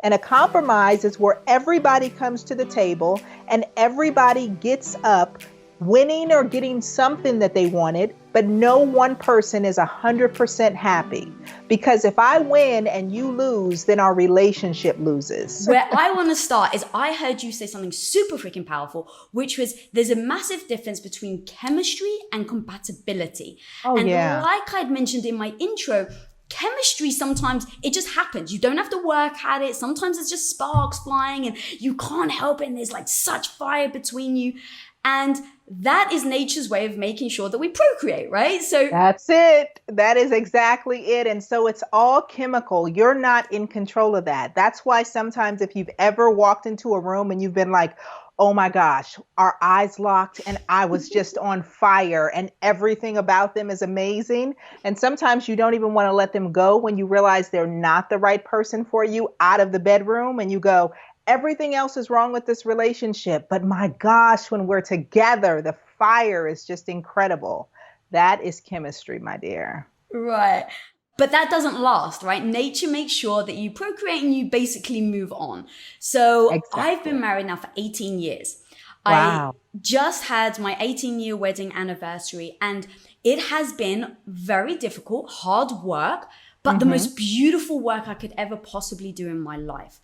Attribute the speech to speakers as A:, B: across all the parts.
A: And a compromise is where everybody comes to the table and everybody gets up winning or getting something that they wanted, but no one person is 100% happy. Because if I win and you lose, then our relationship loses.
B: Where I want to start is I heard you say something super freaking powerful, which was there's a massive difference between chemistry and compatibility. And like I'd mentioned in my intro, chemistry, sometimes it just happens. You don't have to work at it. Sometimes it's just sparks flying and you can't help it. And there's like such fire between you. And that is nature's way of making sure that we procreate, right? So
A: that's it. That is exactly it. And so it's all chemical. You're not in control of that. That's why sometimes if you've ever walked into a room and you've been like, oh my gosh, our eyes locked and I was just on fire and everything about them is amazing. And sometimes you don't even want to let them go when you realize they're not the right person for you out of the bedroom and you go, everything else is wrong with this relationship. But my gosh, when we're together, the fire is just incredible. That is chemistry, my dear.
B: Right. But that doesn't last, right? Nature makes sure that you procreate and you basically move on. So exactly. I've been married now for 18 years.
A: Wow.
B: I just had my 18-year wedding anniversary and it has been very difficult, hard work, but the most beautiful work I could ever possibly do in my life.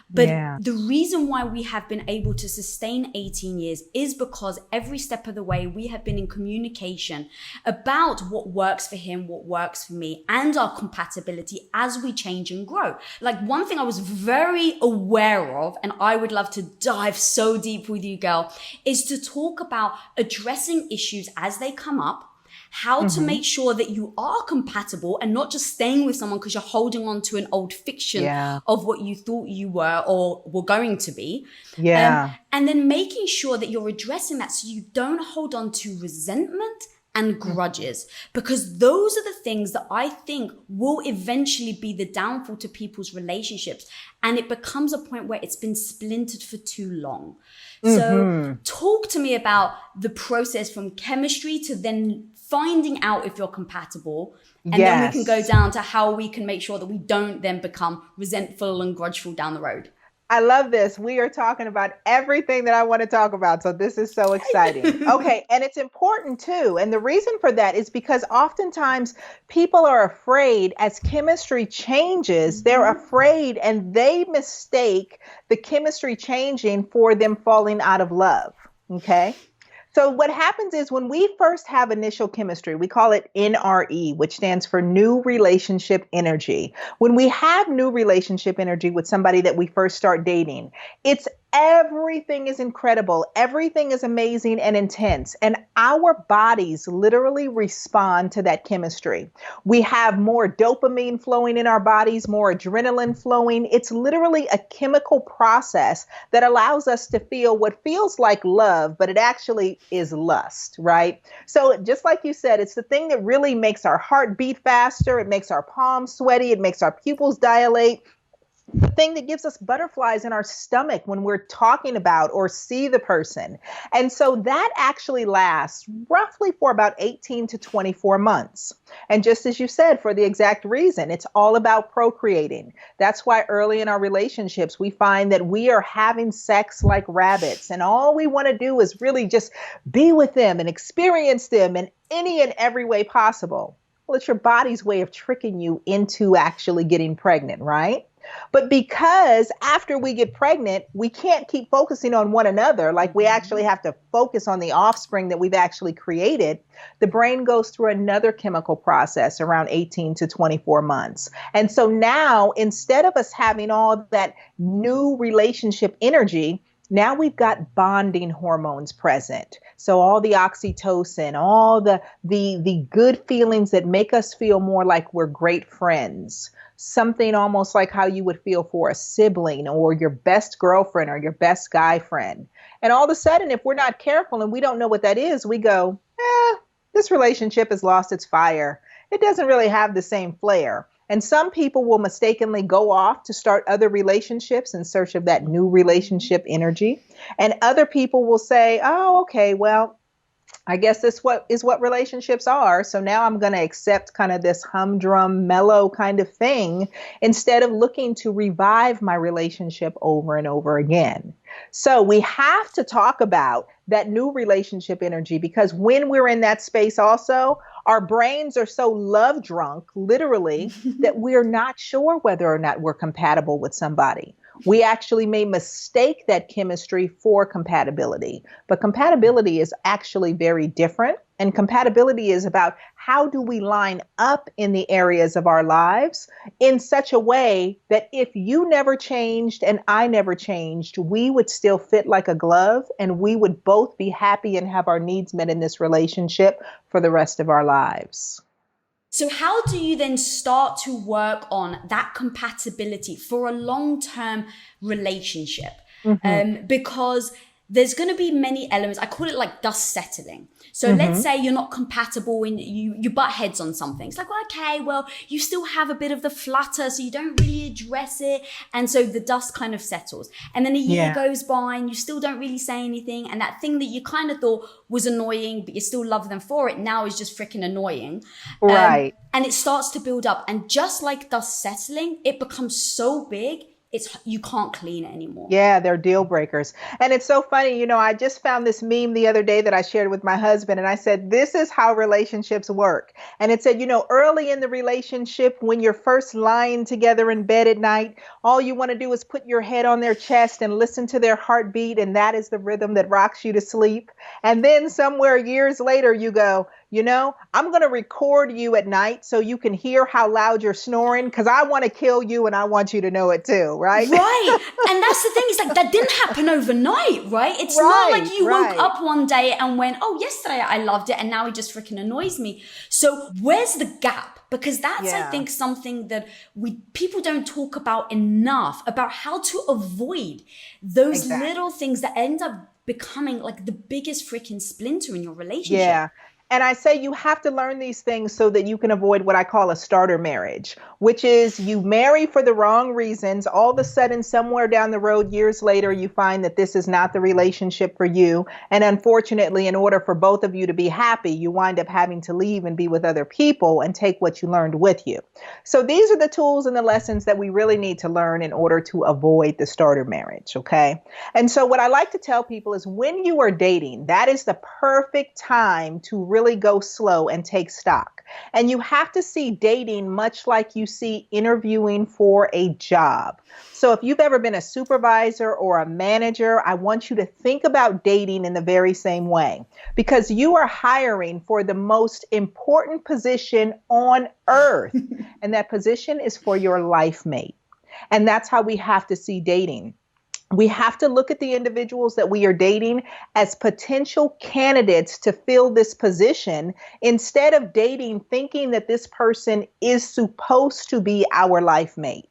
B: But the reason why we have been able to sustain 18 years is because every step of the way we have been in communication about what works for him, what works for me, and our compatibility as we change and grow. Like one thing I was very aware of, and I would love to dive so deep with you, girl, is to talk about addressing issues as they come up, how to make sure that you are compatible and not just staying with someone because you're holding on to an old fiction of what you thought you were or were going to be. And then making sure that you're addressing that so you don't hold on to resentment and grudges, because those are the things that I think will eventually be the downfall to people's relationships. And it becomes a point where it's been splintered for too long. So talk to me about the process from chemistry to then finding out if you're compatible. And then we can go down to how we can make sure that we don't then become resentful and grudgeful down the road.
A: I love this. We are talking about everything that I want to talk about. So this is so exciting. Okay. And it's important too. And the reason for that is because oftentimes people are afraid as chemistry changes, they're afraid and they mistake the chemistry changing for them falling out of love. Okay. So what happens is when we first have initial chemistry, we call it NRE, which stands for new relationship energy. When we have new relationship energy with somebody that we first start dating, it's everything is incredible. Everything is amazing and intense. And our bodies literally respond to that chemistry. We have more dopamine flowing in our bodies, more adrenaline flowing. It's literally a chemical process that allows us to feel what feels like love, but it actually is lust, right? So just like you said, it's the thing that really makes our heart beat faster. It makes our palms sweaty. It makes our pupils dilate. The thing that gives us butterflies in our stomach when we're talking about or see the person. And so that actually lasts roughly for about 18 to 24 months. And just as you said, for the exact reason, it's all about procreating. That's why early in our relationships, we find that we are having sex like rabbits. And all we want to do is really just be with them and experience them in any and every way possible. Well, it's your body's way of tricking you into actually getting pregnant, right? But because after we get pregnant, we can't keep focusing on one another, like we actually have to focus on the offspring that we've actually created, the brain goes through another chemical process around 18 to 24 months. And so now, instead of us having all that new relationship energy, now we've got bonding hormones present. So all the oxytocin, all the good feelings that make us feel more like we're great friends. Something almost like how you would feel for a sibling or your best girlfriend or your best guy friend. And all of a sudden, if we're not careful and we don't know what that is, we go, this relationship has lost its fire. It doesn't really have the same flair. And some people will mistakenly go off to start other relationships in search of that new relationship energy. And other people will say, oh, okay, well, I guess this what relationships are. So now I'm going to accept kind of this humdrum, mellow kind of thing instead of looking to revive my relationship over and over again. So we have to talk about that new relationship energy, because when we're in that space also, our brains are so love drunk, literally, that we're not sure whether or not we're compatible with somebody. We actually may mistake that chemistry for compatibility, but compatibility is actually very different. And compatibility is about how do we line up in the areas of our lives in such a way that if you never changed and I never changed, we would still fit like a glove and we would both be happy and have our needs met in this relationship for the rest of our lives.
B: So how do you then start to work on that compatibility for a long-term relationship? Because there's going to be many elements. I call it like dust settling. So let's say you're not compatible and you butt heads on something. It's like, well, okay, well, you still have a bit of the flutter, so you don't really address it. And so the dust kind of settles. And then a year goes by and you still don't really say anything. And that thing that you kind of thought was annoying, but you still love them for it, now is just freaking annoying.
A: Right.
B: And it starts to build up. And just like dust settling, it becomes so big, you can't clean it anymore.
A: Yeah, they're deal breakers. And it's so funny, I just found this meme the other day that I shared with my husband, and I said, this is how relationships work. And it said, early in the relationship, when you're first lying together in bed at night, all you want to do is put your head on their chest and listen to their heartbeat, and that is the rhythm that rocks you to sleep. And then somewhere years later, you go, I'm going to record you at night so you can hear how loud you're snoring, because I want to kill you and I want you to know it too, right?
B: Right. And that's the thing. It's like that didn't happen overnight, right? It's not like you woke up one day and went, oh, yesterday I loved it and now it just freaking annoys me. So where's the gap? Because that's, I think, something that people don't talk about enough, about how to avoid those little things that end up becoming like the biggest freaking splinter in your relationship.
A: Yeah. And I say you have to learn these things so that you can avoid what I call a starter marriage, which is you marry for the wrong reasons. All of a sudden, somewhere down the road, years later, you find that this is not the relationship for you. And unfortunately, in order for both of you to be happy, you wind up having to leave and be with other people and take what you learned with you. So these are the tools and the lessons that we really need to learn in order to avoid the starter marriage. Okay. And so what I like to tell people is when you are dating, that is the perfect time to really go slow and take stock. And you have to see dating much like you see interviewing for a job. So if you've ever been a supervisor or a manager, I want you to think about dating in the very same way, because you are hiring for the most important position on earth. And that position is for your life mate. And that's how we have to see dating. We have to look at the individuals that we are dating as potential candidates to fill this position instead of dating thinking that this person is supposed to be our life mate.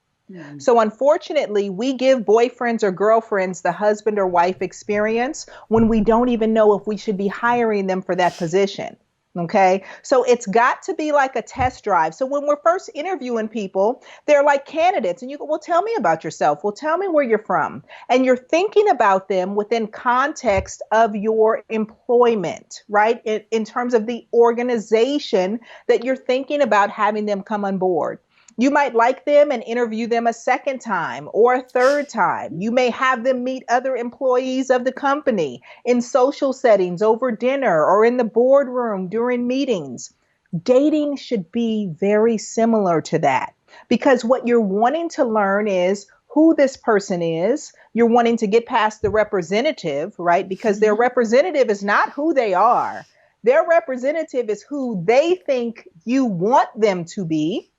A: So unfortunately, we give boyfriends or girlfriends the husband or wife experience when we don't even know if we should be hiring them for that position. Okay, so it's got to be like a test drive. So when we're first interviewing people, they're like candidates and you go, well, tell me about yourself. Well, tell me where you're from. And you're thinking about them within context of your employment, right? In terms of the organization that you're thinking about having them come on board. You might like them and interview them a second time or a third time. You may have them meet other employees of the company in social settings over dinner or in the boardroom during meetings. Dating should be very similar to that, because what you're wanting to learn is who this person is. You're wanting to get past the representative, right? Because their representative is not who they are. Their representative is who they think you want them to be.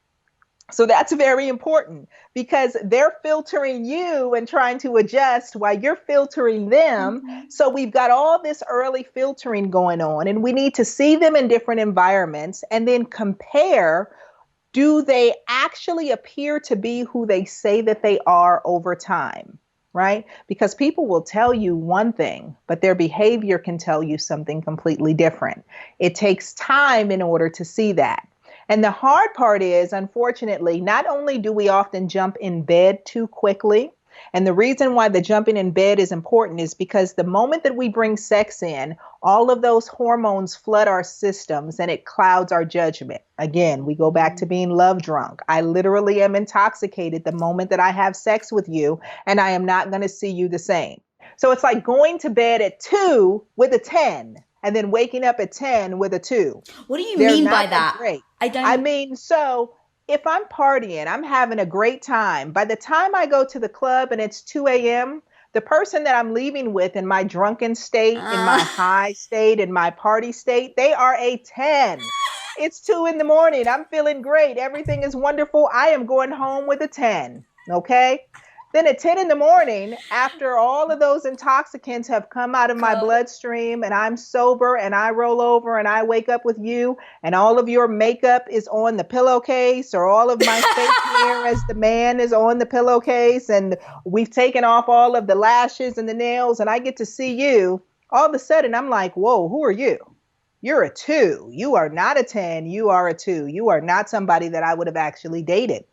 A: So that's very important, because they're filtering you and trying to adjust while you're filtering them. So we've got all this early filtering going on, and we need to see them in different environments and then compare, do they actually appear to be who they say that they are over time, right? Because people will tell you one thing, but their behavior can tell you something completely different. It takes time in order to see that. And the hard part is, unfortunately, not only do we often jump in bed too quickly, And the reason why the jumping in bed is important is because the moment that we bring sex in, all of those hormones flood our systems and it clouds our judgment. Again, we go back to being love drunk. I literally am intoxicated the moment that I have sex with you, and I am not going to see you the same. So it's like going to bed at 2 with a 10 and then waking up at 10 with a 2.
B: What do you
A: They're
B: mean
A: not
B: by
A: that
B: that?
A: great.
B: I don't.
A: So if I'm partying, I'm having a great time. By the time I go to the club and it's 2 a.m., the person that I'm leaving with in my drunken state, in my high state, in my party state, they are a 10. It's 2 in the morning. I'm feeling great. Everything is wonderful. I am going home with a 10. Okay. Then at 10 in the morning, after all of those intoxicants have come out of my
B: God.
A: bloodstream and I'm sober and I roll over and I wake up with you and all of your makeup is on the pillowcase, or all of my fake hair as the man is on the pillowcase, and we've taken off all of the lashes and the nails, and I get to see you, all of a sudden I'm like, whoa, who are you? You're a 2. You are not a 10. You are a 2. You are not somebody that I would have actually dated.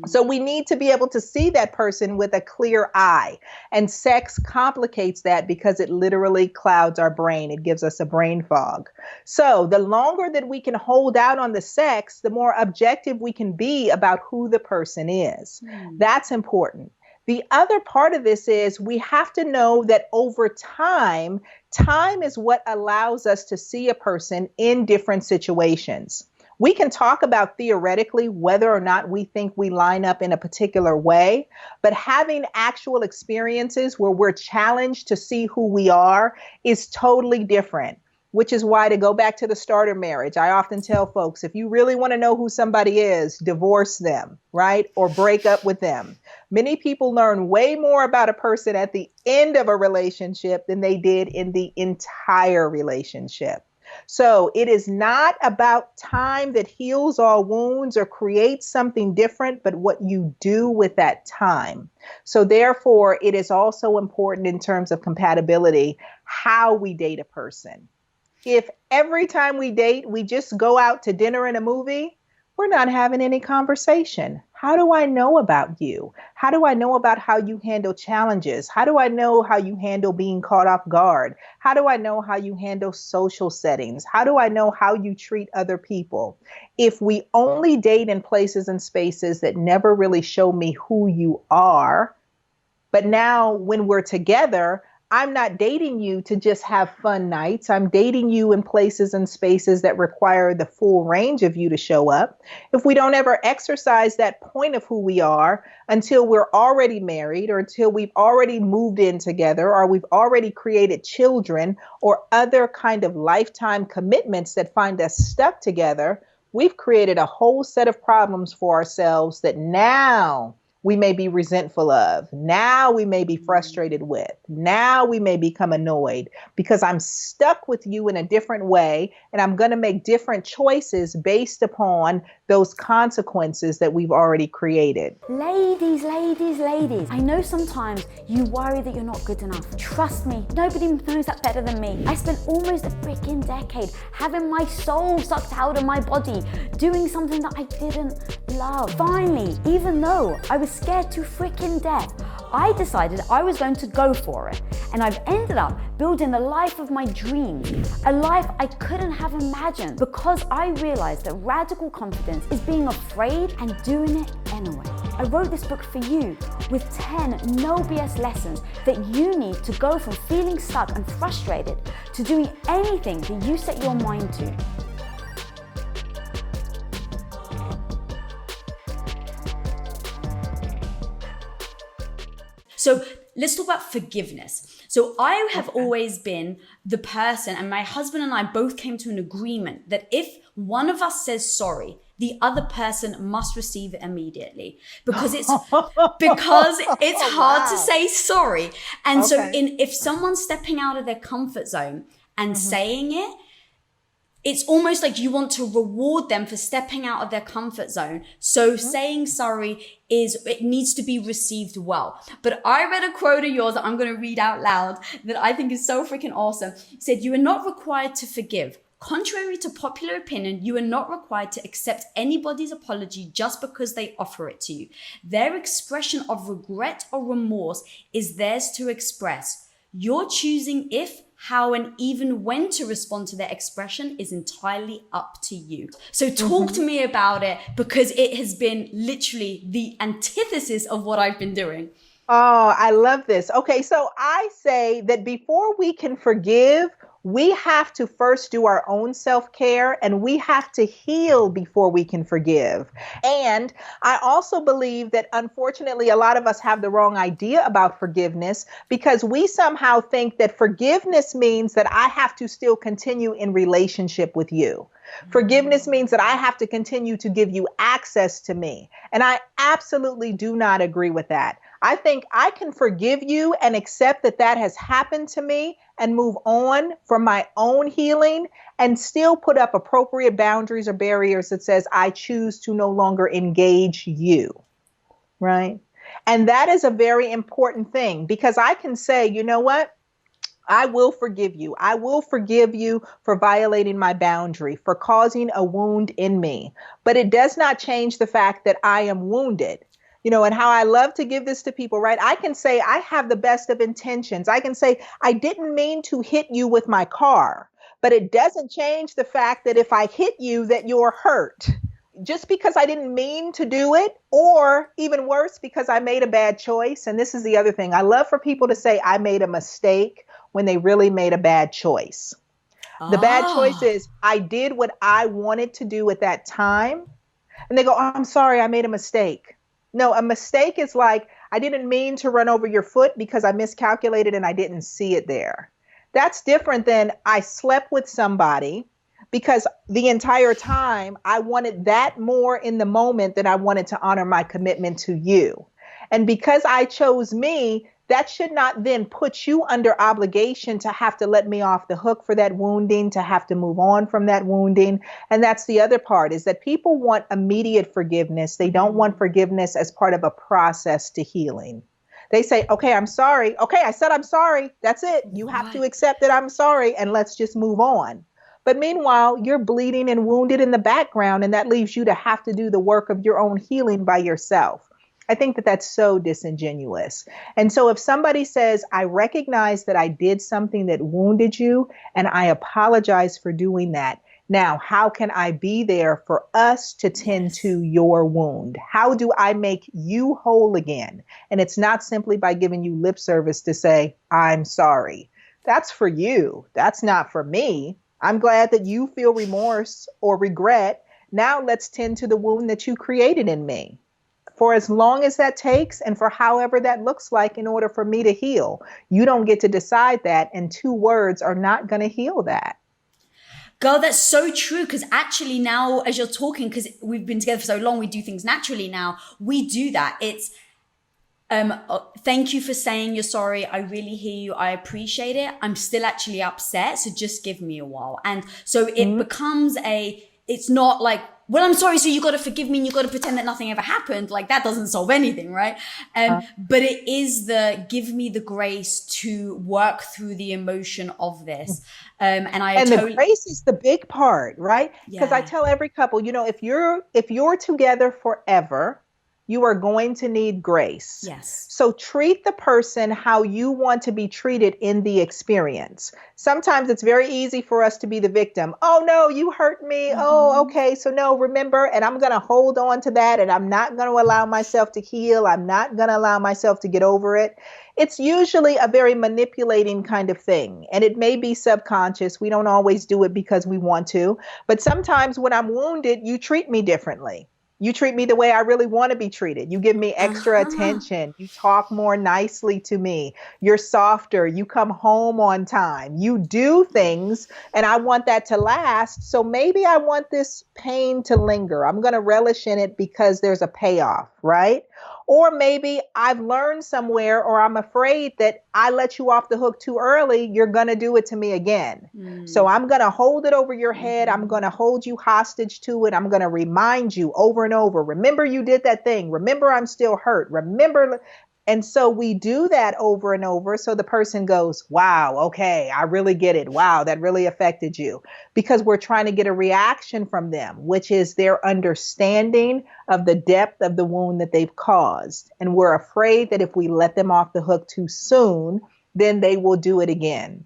A: So we need to be able to see that person with a clear eye. And sex complicates that because it literally clouds our brain. It gives us a brain fog. So the longer that we can hold out on the sex, the more objective we can be about who the person is. That's important. The other part of this is we have to know that over time is what allows us to see a person in different situations. We can talk about theoretically whether or not we think we line up in a particular way, but having actual experiences where we're challenged to see who we are is totally different, which is why, to go back to the starter marriage, I often tell folks, if you really want to know who somebody is, divorce them, right? Or break up with them. Many people learn way more about a person at the end of a relationship than they did in the entire relationship. So it is not about time that heals all wounds or creates something different, but what you do with that time. So therefore, it is also important in terms of compatibility, how we date a person. If every time we date, we just go out to dinner and a movie, we're not having any conversation. How do I know about you? How do I know about how you handle challenges? How do I know how you handle being caught off guard? How do I know how you handle social settings? How do I know how you treat other people? If we only date in places and spaces that never really show me who you are, but now when we're together, I'm not dating you to just have fun nights. I'm dating you in places and spaces that require the full range of you to show up. If we don't ever exercise that point of who we are until we're already married, or until we've already moved in together, or we've already created children, or other kind of lifetime commitments that find us stuck together, we've created a whole set of problems for ourselves that now we may be resentful of. Now we may be frustrated with. Now we may become annoyed because I'm stuck with you in a different way, and I'm going to make different choices based upon those consequences that we've already created.
B: Ladies, I know sometimes you worry that you're not good enough. Trust me, nobody knows that better than me. I spent almost a freaking decade having my soul sucked out of my body, doing something that I didn't love. Finally, even though I was scared to freaking death, I decided I was going to go for it. And I've ended up building the life of my dreams, a life I couldn't have imagined, because I realized that radical confidence is being afraid and doing it anyway. I wrote this book for you with 10 no BS lessons that you need to go from feeling stuck and frustrated to doing anything that you set your mind to. So let's talk about forgiveness. So I have always been the person, and my husband and I both came to an agreement that if one of us says sorry, the other person must receive it immediately, because it's hard to say sorry. And so if someone's stepping out of their comfort zone and saying it, it's almost like you want to reward them for stepping out of their comfort zone. So saying sorry it needs to be received well. But I read a quote of yours that I'm going to read out loud that I think is so freaking awesome. It said, "You are not required to forgive, Contrary to popular opinion, you are not required to accept anybody's apology just because they offer it to you. Their expression of regret or remorse is theirs to express. Your choosing if, how, and even when to respond to their expression is entirely up to you. So talk to me about it, because it has been literally the antithesis of what I've been doing.
A: Oh, I love this. Okay, so I say that before we can forgive, we have to first do our own self-care, and we have to heal before we can forgive. And I also believe that unfortunately, a lot of us have the wrong idea about forgiveness, because we somehow think that forgiveness means that I have to still continue in relationship with you. Forgiveness means that I have to continue to give you access to me. And I absolutely do not agree with that. I think I can forgive you and accept that that has happened to me and move on from my own healing, and still put up appropriate boundaries or barriers that says I choose to no longer engage you, right? And that is a very important thing, because I can say, you know what? I will forgive you. I will forgive you for violating my boundary, for causing a wound in me. But it does not change the fact that I am wounded. You know, and how I love to give this to people, right? I can say I have the best of intentions. I can say I didn't mean to hit you with my car, but it doesn't change the fact that if I hit you, that you're hurt. Just because I didn't mean to do it, or even worse, because I made a bad choice. And this is the other thing. I love for people to say I made a mistake when they really made a bad choice. The bad choice is I did what I wanted to do at that time. And they go, oh, I'm sorry, I made a mistake. No, a mistake is like, I didn't mean to run over your foot because I miscalculated and I didn't see it there. That's different than I slept with somebody because the entire time I wanted that more in the moment than I wanted to honor my commitment to you. And because I chose me, that should not then put you under obligation to have to let me off the hook for that wounding, to have to move on from that wounding. And that's the other part, is that people want immediate forgiveness. They don't want forgiveness as part of a process to healing. They say, okay, I'm sorry. Okay, I said I'm sorry. That's it. You have to accept that I'm sorry, and let's just move on. But meanwhile, you're bleeding and wounded in the background, and that leaves you to have to do the work of your own healing by yourself. I think that that's so disingenuous. And so if somebody says, I recognize that I did something that wounded you, and I apologize for doing that. Now, how can I be there for us to tend to your wound? How do I make you whole again? And it's not simply by giving you lip service to say, I'm sorry. That's for you. That's not for me. I'm glad that you feel remorse or regret. Now let's tend to the wound that you created in me. For as long as that takes, and for however that looks like in order for me to heal. You don't get to decide that, and 2 words are not going to heal that.
B: Girl, that's so true, because actually now, as you're talking, because we've been together for so long, we do things naturally now. We do that. It's, thank you for saying you're sorry. I really hear you. I appreciate it. I'm still actually upset, so just give me a while. And so it becomes it's not like, well, I'm sorry, so you got to forgive me and you got to pretend that nothing ever happened. Like, that doesn't solve anything, right? But it is give me the grace to work through the emotion of this. And
A: the grace is the big part, right? Because I tell every couple, you know, if you're together forever, you are going to need grace.
B: Yes.
A: So treat the person how you want to be treated in the experience. Sometimes it's very easy for us to be the victim. Oh, no, you hurt me. Oh, okay. So no, remember, and I'm going to hold on to that, and I'm not going to allow myself to heal. I'm not going to allow myself to get over it. It's usually a very manipulating kind of thing, and it may be subconscious. We don't always do it because we want to, but sometimes when I'm wounded, you treat me differently. You treat me the way I really want to be treated. You give me extra attention. You talk more nicely to me. You're softer. You come home on time. You do things, and I want that to last. So maybe I want this pain to linger. I'm going to relish in it because there's a payoff, right? Or maybe I've learned somewhere, or I'm afraid that I let you off the hook too early. You're going to do it to me again. So I'm going to hold it over your head. I'm going to hold you hostage to it. I'm going to remind you over and over. Remember you did that thing. Remember I'm still hurt. Remember. And so we do that over and over. So the person goes, wow, okay, I really get it. Wow, that really affected you. Because we're trying to get a reaction from them, which is their understanding of the depth of the wound that they've caused. And we're afraid that if we let them off the hook too soon, then they will do it again.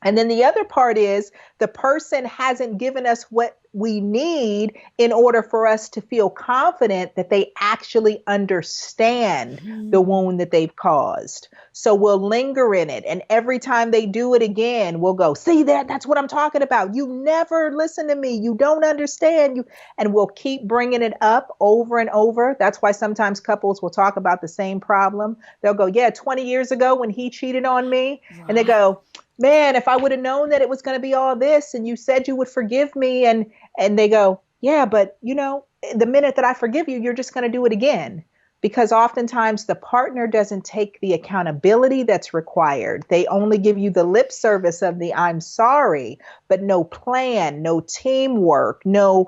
A: And then the other part is the person hasn't given us what we need in order for us to feel confident that they actually understand the wound that they've caused. So we'll linger in it. And every time they do it again, we'll go, see that's what I'm talking about. You never listen to me. You don't understand. And we'll keep bringing it up over and over. That's why sometimes couples will talk about the same problem. They'll go, yeah, 20 years ago when he cheated on me. Right. And they go, man, if I would have known that it was going to be all this and you said you would forgive me. And they go, yeah, but the minute that I forgive you, you're just going to do it again. Because oftentimes the partner doesn't take the accountability that's required. They only give you the lip service of the I'm sorry, but no plan, no teamwork, no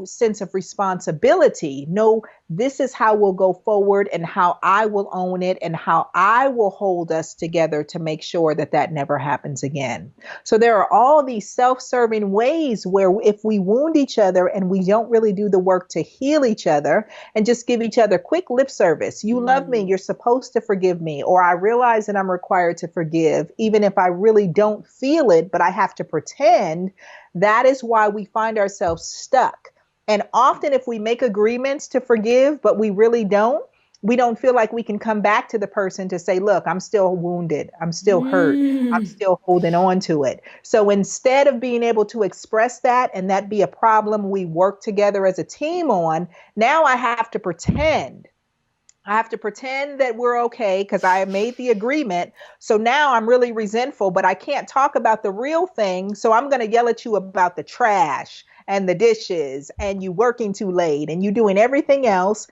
A: sense of responsibility. No, this is how we'll go forward and how I will own it and how I will hold us together to make sure that that never happens again. So there are all these self-serving ways where if we wound each other and we don't really do the work to heal each other and just give each other quick lip service. You love me. You're supposed to forgive me. Or I realize that I'm required to forgive, even if I really don't feel it, but I have to pretend. That is why we find ourselves stuck. And often if we make agreements to forgive, but we really don't, we don't feel like we can come back to the person to say, look, I'm still wounded. I'm still hurt. I'm still holding on to it. So instead of being able to express that and that be a problem we work together as a team on, now I have to pretend. I have to pretend that we're okay because I made the agreement. So now I'm really resentful, but I can't talk about the real thing. So I'm going to yell at you about the trash and the dishes and you working too late and you doing everything else.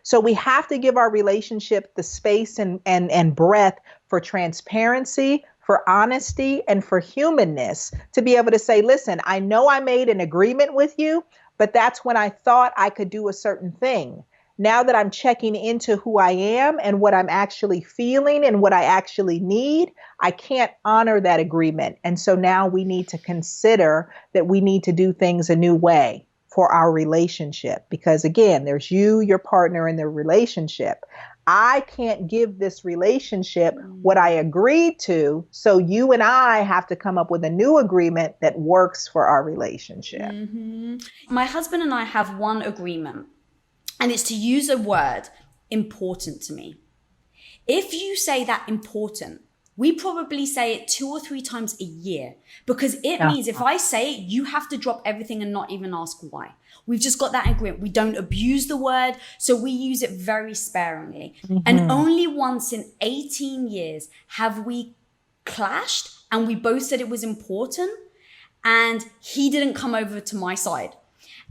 A: So we have to give our relationship the space and breadth for transparency, for honesty, and for humanness to be able to say, listen, I know I made an agreement with you, but that's when I thought I could do a certain thing. Now that I'm checking into who I am and what I'm actually feeling and what I actually need, I can't honor that agreement. And so now we need to consider that we need to do things a new way for our relationship. Because again, there's you, your partner, and the relationship. I can't give this relationship what I agreed to. So you and I have to come up with a new agreement that works for our relationship.
B: My husband and I have one agreement, and it's to use a word, important to me. If you say that important, we probably say it 2 or 3 times a year because it means if I say it, you have to drop everything and not even ask why. We've just got that agreement. We don't abuse the word, so we use it very sparingly. And only once in 18 years have we clashed and we both said it was important and he didn't come over to my side.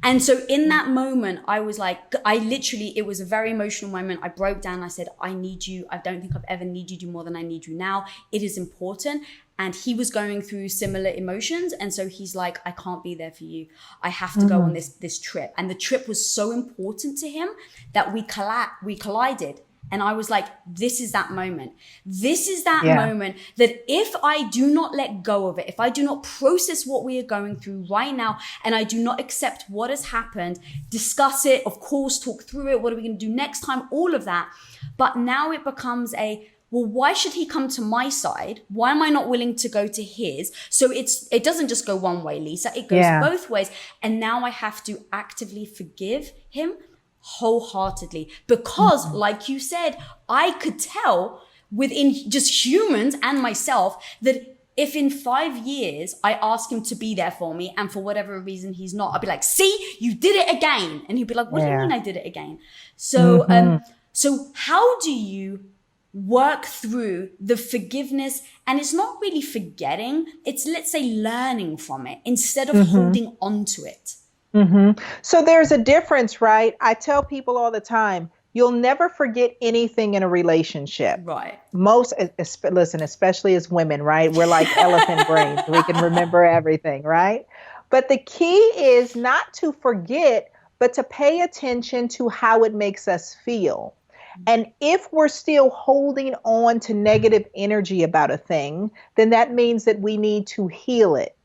B: And so in that moment, I was like, it was a very emotional moment. I broke down. I said, I need you. I don't think I've ever needed you more than I need you now. It is important. And he was going through similar emotions. And so he's like, I can't be there for you. I have to go on this trip. And the trip was so important to him that we collided. And I was like, this is that moment. This is that moment that if I do not let go of it, if I do not process what we are going through right now, and I do not accept what has happened, discuss it, of course, talk through it. What are we going to do next time? All of that. But now it becomes well, why should he come to my side? Why am I not willing to go to his? So it doesn't just go one way, Lisa. It goes both ways. And now I have to actively forgive him wholeheartedly because like you said, I could tell within just humans and myself that if in 5 years I ask him to be there for me and for whatever reason he's not, I'll be like, see, you did it again. And he'd be like, what do you mean I did it again? So, so how do you work through the forgiveness? And it's not really forgetting. It's, let's say, learning from it instead of holding on to it.
A: So there's a difference, right? I tell people all the time, you'll never forget anything in a relationship.
B: Right.
A: Listen, especially as women, right? We're like elephant brains. We can remember everything, right? But the key is not to forget, but to pay attention to how it makes us feel. And if we're still holding on to negative energy about a thing, then that means that we need to heal it.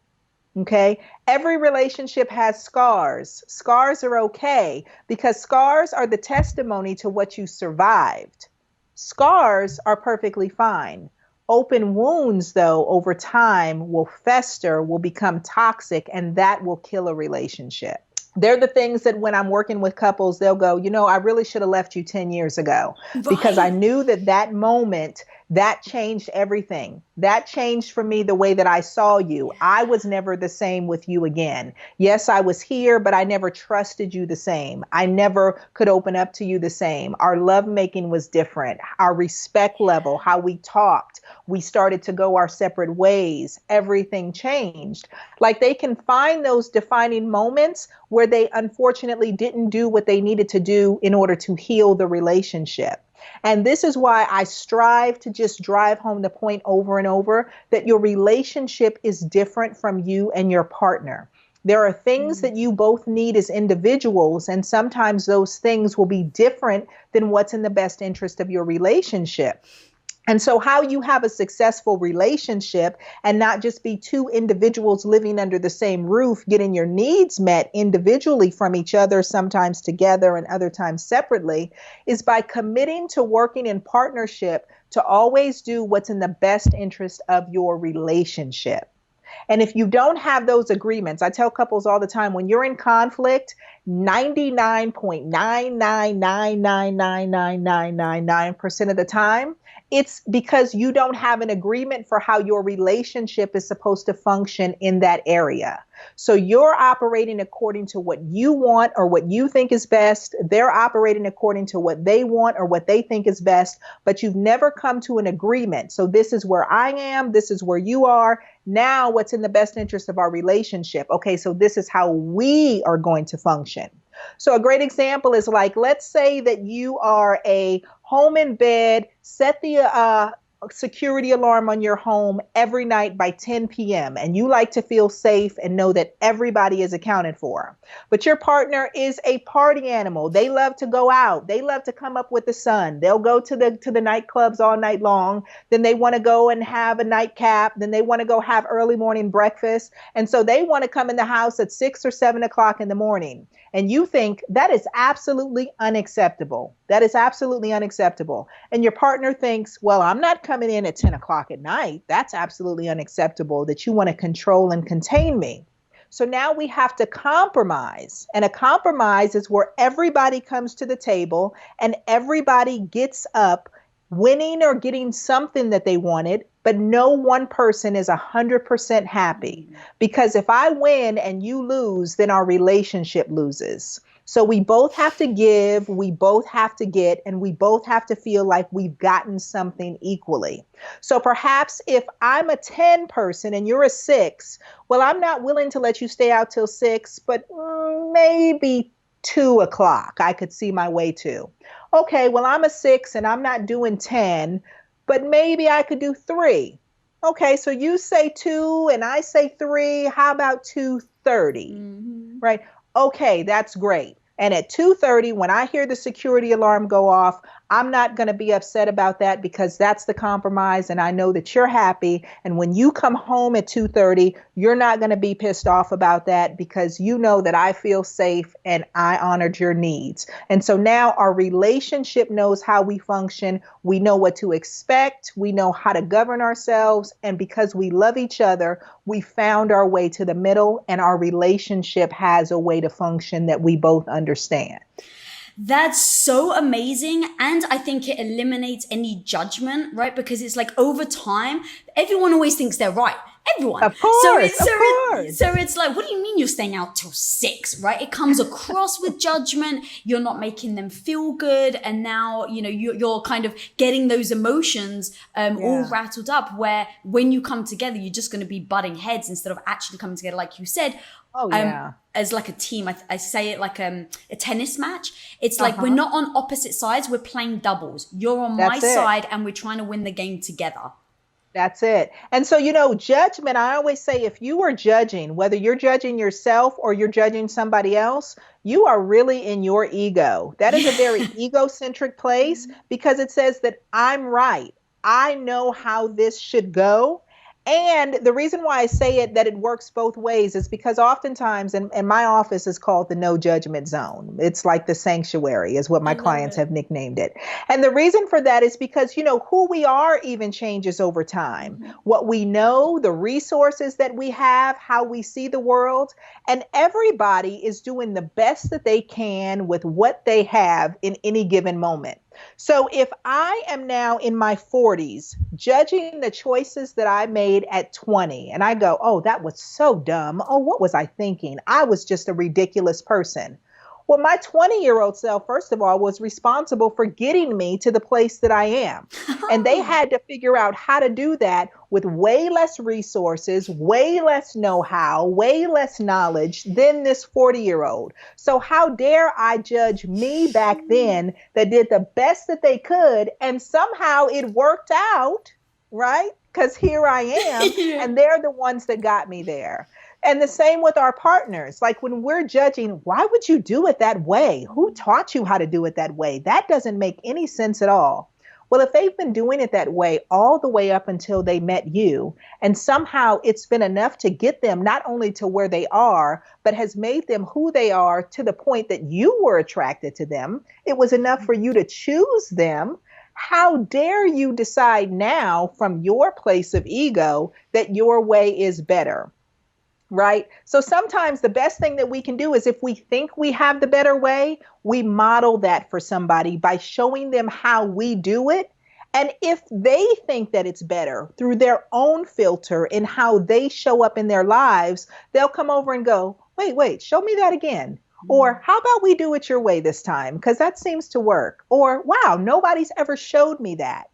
A: Okay. Every relationship has scars. Scars are okay because scars are the testimony to what you survived. Scars are perfectly fine. Open wounds, though, over time will fester, will become toxic, and that will kill a relationship. They're the things that when I'm working with couples, they'll go, I really should have left you 10 years ago because I
B: Right.
A: knew that moment, that changed everything. That changed for me the way that I saw you. I was never the same with you again. Yes, I was here, but I never trusted you the same. I never could open up to you the same. Our lovemaking was different. Our respect level, how we talked, we started to go our separate ways. Everything changed. Like they can find those defining moments where they unfortunately didn't do what they needed to do in order to heal the relationship. And this is why I strive to just drive home the point over and over that your relationship is different from you and your partner. There are things that you both need as individuals, and sometimes those things will be different than what's in the best interest of your relationship. And so how you have a successful relationship and not just be two individuals living under the same roof, getting your needs met individually from each other, sometimes together and other times separately, is by committing to working in partnership to always do what's in the best interest of your relationship. And if you don't have those agreements, I tell couples all the time, when you're in conflict, 99.999999999% of the time, it's because you don't have an agreement for how your relationship is supposed to function in that area. So you're operating according to what you want or what you think is best. They're operating according to what they want or what they think is best, but you've never come to an agreement. So this is where I am. This is where you are. Now, what's in the best interest of our relationship? Okay, so this is how we are going to function. So a great example is like, let's say that you are a home in bed, set the security alarm on your home every night by 10 p.m. and you like to feel safe and know that everybody is accounted for. But your partner is a party animal. They love to go out. They love to come up with the sun. They'll go to the nightclubs all night long. Then they want to go and have a nightcap. Then they want to go have early morning breakfast. And so they want to come in the house at 6 or 7 o'clock in the morning. And you think that is absolutely unacceptable. That is absolutely unacceptable. And your partner thinks, well, I'm not coming in at 10 o'clock at night. That's absolutely unacceptable that you want to control and contain me. So now we have to compromise. And a compromise is where everybody comes to the table and everybody gets up winning or getting something that they wanted, but no one person is 100% happy. Because if I win and you lose, then our relationship loses. So we both have to give, we both have to get, and we both have to feel like we've gotten something equally. So perhaps if I'm a 10 person and you're a 6, well, I'm not willing to let you stay out till 6, but maybe 2 o'clock I could see my way to. Okay, well, I'm a 6 and I'm not doing 10, but maybe I could do 3. Okay, so you say 2 and I say 3. How about 2:30? Right? Okay, that's great. And at 2:30, when I hear the security alarm go off, I'm not going to be upset about that because that's the compromise. And I know that you're happy. And when you come home at 2:30, you're not going to be pissed off about that because you know that I feel safe and I honored your needs. And so now our relationship knows how we function. We know what to expect. We know how to govern ourselves. And because we love each other, we found our way to the middle and our relationship has a way to function that we both understand.
B: That's so amazing. And I think it eliminates any judgment, right? Because it's like over time, everyone always thinks they're right. Everyone.
A: Of course,
B: So it's like, what do you mean you're staying out till 6, right? It comes across with judgment. You're not making them feel good. And now, you're kind of getting those emotions all rattled up where when you come together, you're just going to be butting heads instead of actually coming together, like you said. As like a team. I say it like a tennis match. It's like we're not on opposite sides. We're playing doubles. You're on my side and we're trying to win the game together.
A: That's it. And so, judgment, I always say if you are judging, whether you're judging yourself or you're judging somebody else, you are really in your ego. That is a very
B: Yeah.
A: egocentric place because it says that I'm right. I know how this should go. And the reason why I say it that it works both ways is because oftentimes, and my office is called the no judgment zone. It's like the sanctuary, is what
B: I
A: my
B: love
A: clients
B: it.
A: have nicknamed it. And the reason for that is because, who we are even changes over time.
B: Mhm.
A: What we know, the resources that we have, how we see the world, and everybody is doing the best that they can with what they have in any given moment. So if I am now in my 40s, judging the choices that I made at 20, and I go, oh, that was so dumb. Oh, what was I thinking? I was just a ridiculous person. Well, my 20-year-old self, first of all, was responsible for getting me to the place that I am. And they had to figure out how to do that with way less resources, way less know-how, way less knowledge than this 40-year-old. So how dare I judge me back then that did the best that they could and somehow it worked out, right? Because here I am,
B: Yeah.
A: and they're the ones that got me there. And the same with our partners. Like when we're judging, why would you do it that way? Who taught you how to do it that way? That doesn't make any sense at all. Well, if they've been doing it that way all the way up until they met you, and somehow it's been enough to get them not only to where they are, but has made them who they are to the point that you were attracted to them, it was enough for you to choose them. How dare you decide now from your place of ego that your way is better? Right? So sometimes the best thing that we can do is if we think we have the better way, we model that for somebody by showing them how we do it. And if they think that it's better through their own filter in how they show up in their lives, they'll come over and go, wait, show me that again. Or how about we do it your way this time? Because that seems to work. Or wow, nobody's ever showed me that.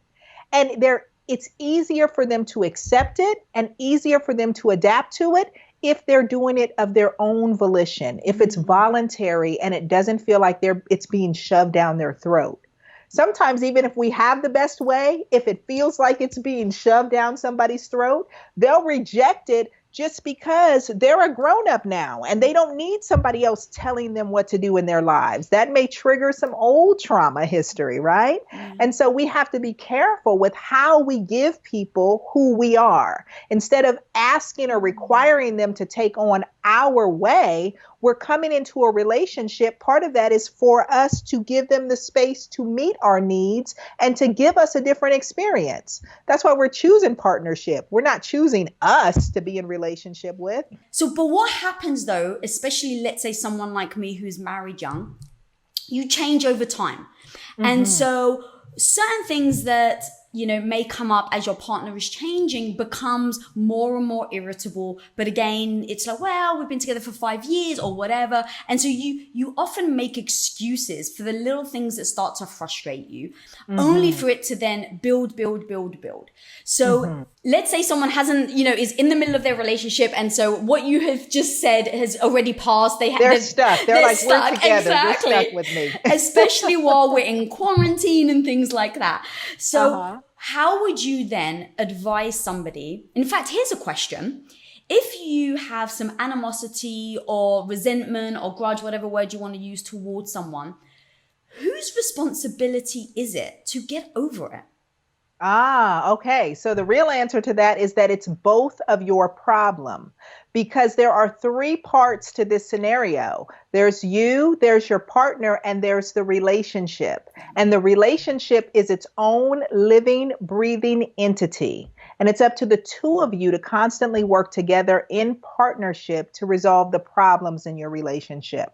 A: And it's easier for them to accept it and easier for them to adapt to it if they're doing it of their own volition, if it's voluntary and it doesn't feel like it's being shoved down their throat. Sometimes even if we have the best way, if it feels like it's being shoved down somebody's throat, they'll reject it just because they're a grown-up now and they don't need somebody else telling them what to do in their lives. That may trigger some old trauma history, right? And so we have to be careful with how we give people who we are. Instead of asking or requiring them to take on our way, we're coming into a relationship. Part of that is for us to give them the space to meet our needs and to give us a different experience. That's why we're choosing partnership. We're not choosing us to be in relationship with.
B: So, but what happens though, especially let's say someone like me who's married young, you change over time. And so certain things that, may come up as your partner is changing becomes more and more irritable. But again, it's like, well, we've been together for 5 years or whatever. And so you often make excuses for the little things that start to frustrate you, only for it to then build. So let's say someone hasn't, is in the middle of their relationship. And so what you have just said has already passed.
A: They're stuck. They're like,
B: stuck.
A: We're together.
B: Exactly.
A: You're stuck with me.
B: Especially while we're in quarantine and things like that. So how would you then advise somebody? In fact, here's a question. If you have some animosity or resentment or grudge, whatever word you want to use towards someone, whose responsibility is it to get over it?
A: Okay. So the real answer to that is that it's both of your problem, because there are 3 parts to this scenario. There's you, there's your partner, and there's the relationship. And the relationship is its own living, breathing entity. And it's up to the 2 of you to constantly work together in partnership to resolve the problems in your relationship.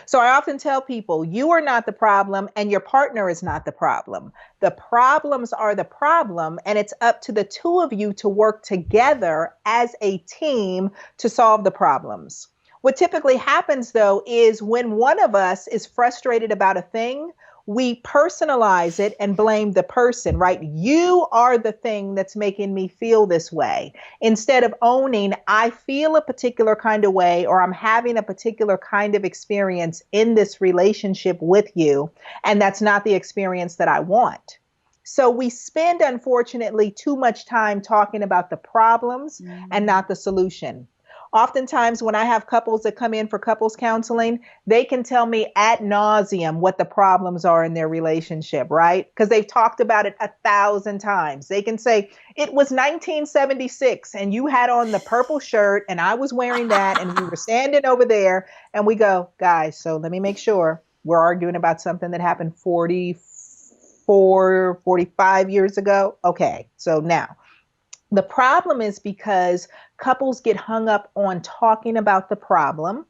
A: So I often tell people, you are not the problem and your partner is not the problem. The problems are the problem, and it's up to the 2 of you to work together as a team to solve the problems. What typically happens, though, is when one of us is frustrated about a thing, we personalize it and blame the person, right? You are the thing that's making me feel this way. Instead of owning, I feel a particular kind of way, or I'm having a particular kind of experience in this relationship with you, and that's not the experience that I want. So we spend, unfortunately, too much time talking about the problems and not the solution. Oftentimes, when I have couples that come in for couples counseling, they can tell me ad nauseum what the problems are in their relationship, right? Because they've talked about it 1,000 times. They can say, it was 1976 and you had on the purple shirt and I was wearing that and we were standing over there. And we go, guys, so let me make sure we're arguing about something that happened 44, 45 years ago. Okay, so now the problem is because couples get hung up on talking about the problem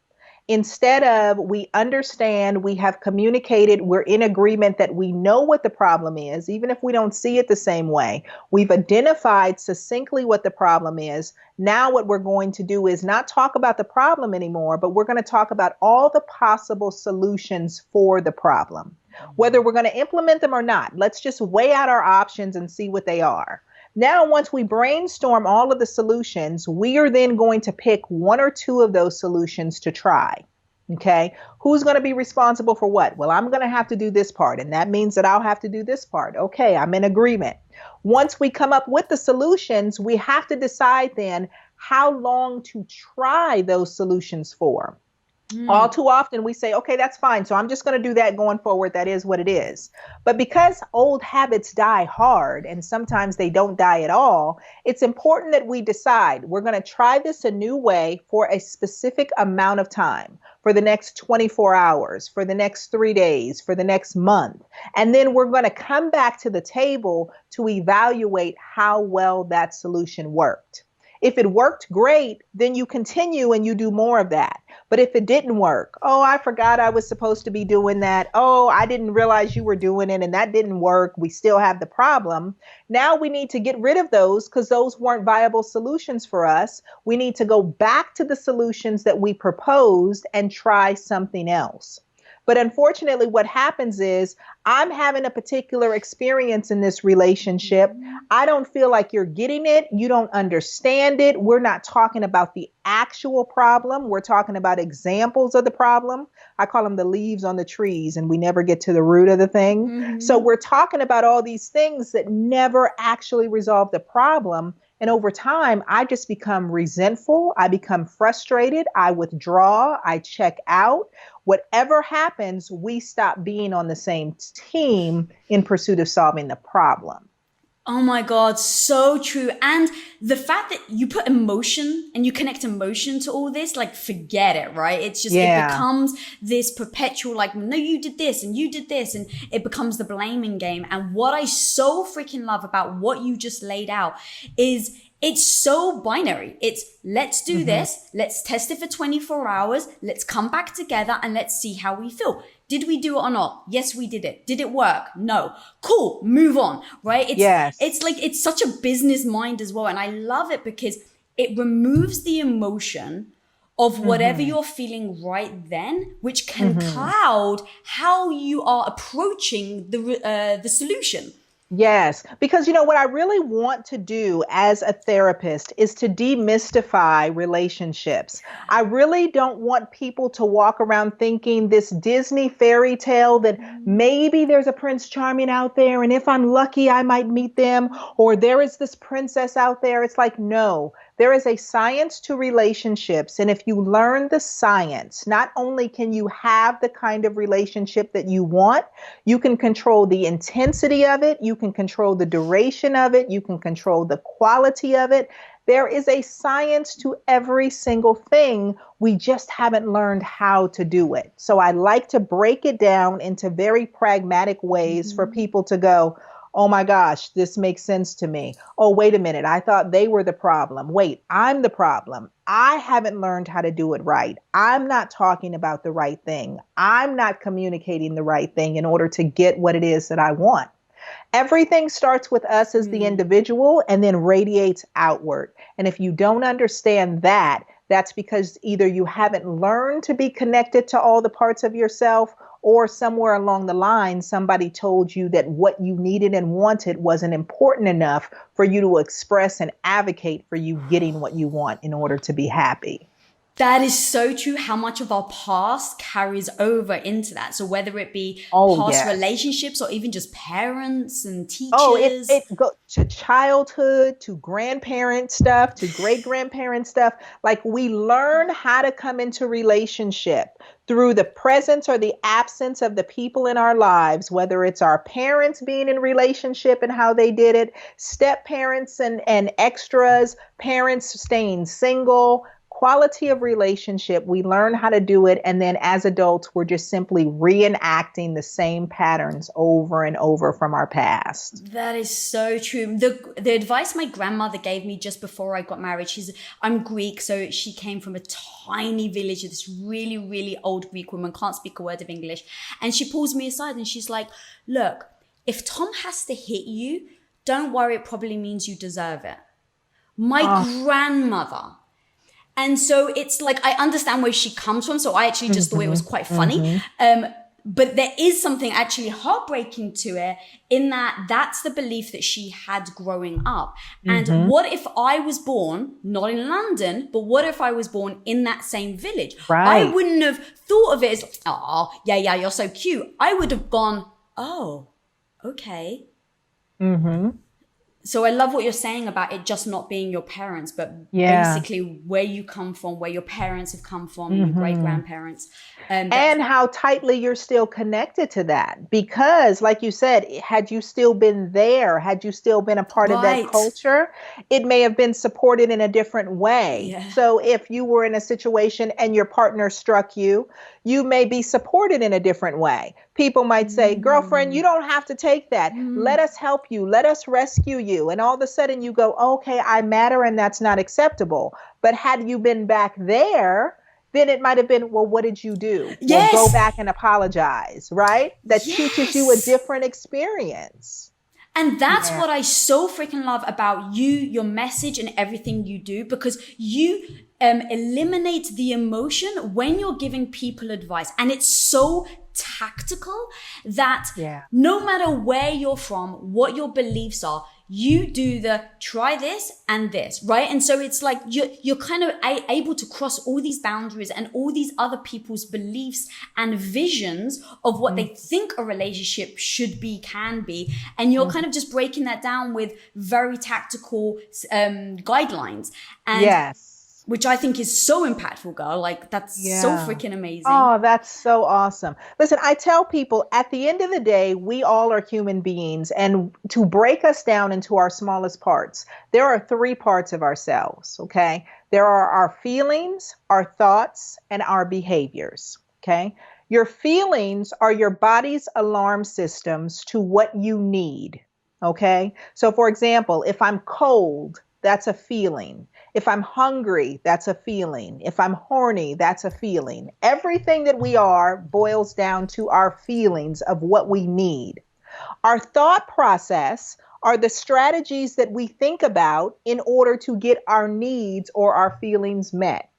A: instead of we understand, we have communicated, we're in agreement that we know what the problem is, even if we don't see it the same way. We've identified succinctly what the problem is. Now what we're going to do is not talk about the problem anymore, but we're going to talk about all the possible solutions for the problem, whether we're going to implement them or not. Let's just weigh out our options and see what they are. Now, once we brainstorm all of the solutions, we are then going to pick one or two of those solutions to try. Okay. Who's going to be responsible for what? Well, I'm going to have to do this part, and that means that I'll have to do this part. Okay. I'm in agreement. Once we come up with the solutions, we have to decide then how long to try those solutions for. All too often we say, okay, that's fine. So I'm just going to do that going forward. That is what it is. But because old habits die hard and sometimes they don't die at all, it's important that we decide we're going to try this a new way for a specific amount of time, for the next 24 hours, for the next 3 days, for the next month. And then we're going to come back to the table to evaluate how well that solution worked. If it worked great, then you continue and you do more of that. But if it didn't work, oh, I forgot I was supposed to be doing that. Oh, I didn't realize you were doing it and that didn't work. We still have the problem. Now we need to get rid of those because those weren't viable solutions for us. We need to go back to the solutions that we proposed and try something else. But unfortunately, what happens is I'm having a particular experience in this relationship. I don't feel like you're getting it. You don't understand it. We're not talking about the actual problem. We're talking about examples of the problem. I call them the leaves on the trees, and we never get to the root of the thing. Mm-hmm. So we're talking about all these things that never actually resolve the problem. And over time, I just become resentful. I become frustrated. I withdraw. I check out. Whatever happens, we stop being on the same team in pursuit of solving the problem.
B: Oh my God, so true. And the fact that you put emotion and you connect emotion to all this, like forget it, right? It's just, It becomes this perpetual, like, no, you did this and you did this. And it becomes the blaming game. And what I so freaking love about what you just laid out is it's so binary. It's let's do this. Let's test it for 24 hours. Let's come back together and let's see how we feel. Did we do it or not? Yes, we did it. Did it work? No. Cool. Move on. Right? It's like, it's such a business mind as well. And I love it because it removes the emotion of whatever you're feeling right then, which can cloud how you are approaching the solution.
A: Yes, because what I really want to do as a therapist is to demystify relationships. I really don't want people to walk around thinking this Disney fairy tale that maybe there's a Prince Charming out there, and if I'm lucky, I might meet them, or there is this princess out there. It's like, no. There is a science to relationships. And if you learn the science, not only can you have the kind of relationship that you want, you can control the intensity of it. You can control the duration of it. You can control the quality of it. There is a science to every single thing. We just haven't learned how to do it. So I like to break it down into very pragmatic ways for people to go, oh my gosh, this makes sense to me. Oh, wait a minute. I thought they were the problem. Wait, I'm the problem. I haven't learned how to do it right. I'm not talking about the right thing. I'm not communicating the right thing in order to get what it is that I want. Everything starts with us as the individual and then radiates outward. And if you don't understand that, that's because either you haven't learned to be connected to all the parts of yourself, or somewhere along the line, somebody told you that what you needed and wanted wasn't important enough for you to express and advocate for you getting what you want in order to be happy.
B: That is so true. How much of our past carries over into that. So whether it be
A: Oh,
B: past
A: yes.
B: relationships or even just parents and
A: Oh,
B: teachers.
A: it go to childhood, to grandparent stuff, to great grandparent stuff. Like we learn how to come into relationship through the presence or the absence of the people in our lives, whether it's our parents being in relationship and how they did it, step parents and extras, parents staying single. Quality of relationship, we learn how to do it. And then as adults, we're just simply reenacting the same patterns over and over from our past.
B: That is so true. The advice my grandmother gave me just before I got married, I'm Greek, so she came from a tiny village, this really, really old Greek woman, can't speak a word of English. And she pulls me aside and she's like, look, if Tom has to hit you, don't worry, it probably means you deserve it. My grandmother. And so it's like, I understand where she comes from. So I actually just thought it was quite funny. But there is something actually heartbreaking to it in that that's the belief that she had growing up. And what if I was born, not in London, but what if I was born in that same village?
A: Right.
B: I wouldn't have thought of it as, oh, yeah, you're so cute. I would have gone, oh, okay. So I love what you're saying about it just not being your parents, but basically where you come from, where your parents have come from, your great-grandparents.
A: And how tightly you're still connected to that. Because like you said, had you still been there, had you still been a part of that culture, it may have been supported in a different way. Yeah. So if you were in a situation and your partner struck you, you may be supported in a different way. People might say, girlfriend, you don't have to take that. Let us help you. Let us rescue you. And all of a sudden you go, okay, I matter and that's not acceptable. But had you been back there, then it might have been, well, what did you do?
B: Yes.
A: Well, go back and apologize, right? That teaches you a different experience.
B: And that's what I so freaking love about you, your message and everything you do, because you eliminate the emotion when you're giving people advice. And it's so tactical that no matter where you're from, what your beliefs are, you do the try this and this, right? And so it's like you're kind of able to cross all these boundaries and all these other people's beliefs and visions of what they think a relationship should be, can be. And you're kind of just breaking that down with very tactical guidelines. And which I think is so impactful, girl. Like, that's so freaking amazing.
A: Oh, that's so awesome. Listen, I tell people at the end of the day, we all are human beings. And to break us down into our smallest parts, there are 3 parts of ourselves, okay? There are our feelings, our thoughts, and our behaviors, okay? Your feelings are your body's alarm systems to what you need, okay? So, for example, if I'm cold, that's a feeling. If I'm hungry, that's a feeling. If I'm horny, that's a feeling. Everything that we are boils down to our feelings of what we need. Our thought process are the strategies that we think about in order to get our needs or our feelings met.